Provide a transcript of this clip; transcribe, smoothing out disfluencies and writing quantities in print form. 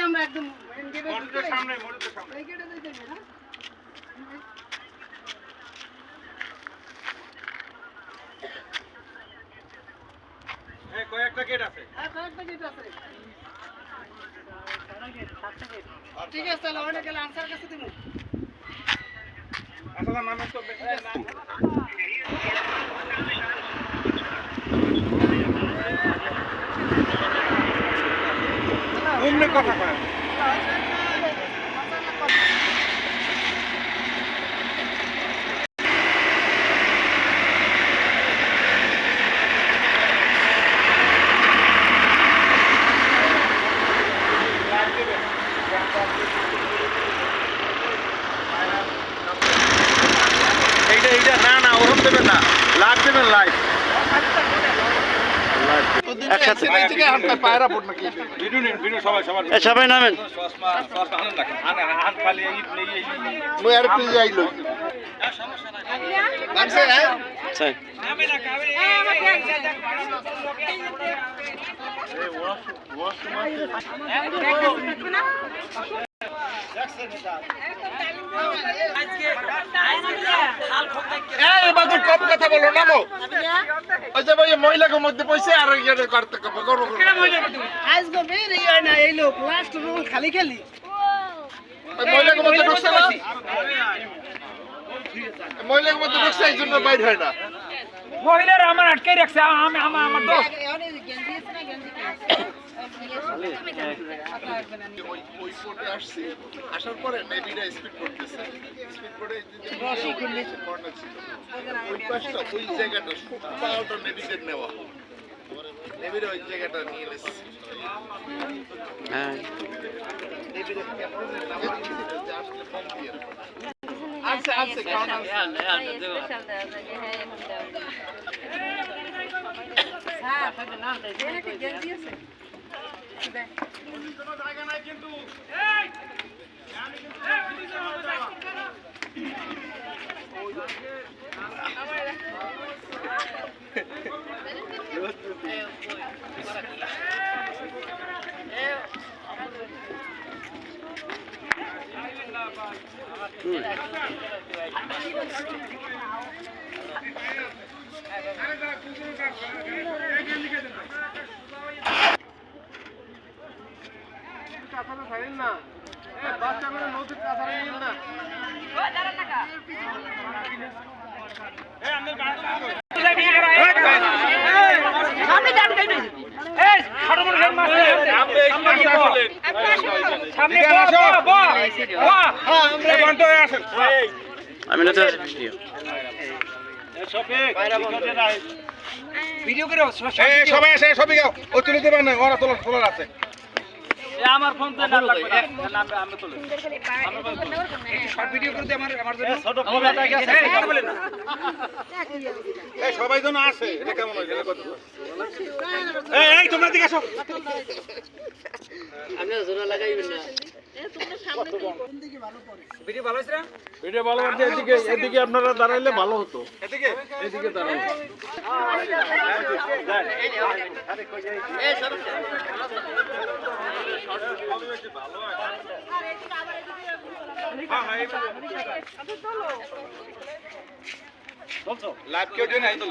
আমরা একদম মসজিদের সামনে এই গেটে দিতে না এই কয়েকটা গেট আছে কয়েকটা গেট আছে ঠিক আছে তাহলে ওটা গেলে আনসার কাছে দিমু আসলে নামে তো বেশি না ঘুমনে কথা কয় এইটা না ওরকম দেবেন না লাভ দেবেন লাইভ একসাথে সবাই নামেন কম কথা বলো নামো মহিলাকে মধ্যে পয়সা আর এই লোক লাস্ট রোল খালি খালি মহিলাকে মধ্যে ঢুকছে না মহিলাকে মধ্যে ঢুকছে এই জন্য বাইর হয় না মহিলারা আমার আটকে রাখছে আমার দোষ আসার পরে নেভিরা স্পিড করতেছে স্পিড করে ওই জায়গাটা সবটা নেভিদের নেওয়া নেভিরা ওই জায়গাটা নিয়ে এসেছে আচ্ছা আচ্ছা জায়গা নাই কিন্তু না বাচ্চাগুলো নদীর কাছারে নিন না ভিডিও করে সবাই আসে সবই গাও ও তুলে দেবেন না ওরা তোলার আছে আমার ফোন তো নাম লাগবে আমি তুলে শর্ট ভিডিও করতে আমার জন্য ছোট ফোন আছে কথা বলেন না এই সবাই জন আসে এটা কেমন হইছে এই তোমরা দিকে আসো আপনি জোরে লাগাইবেন না ভিডিও ভালো হইছে না ভিডিও ভালো হচ্ছে এদিকে আপনারা দাঁড়াইলে ভালো হতো এদিকে দাঁড়াইলে এই সব লাইভ কেউ দেন আইতো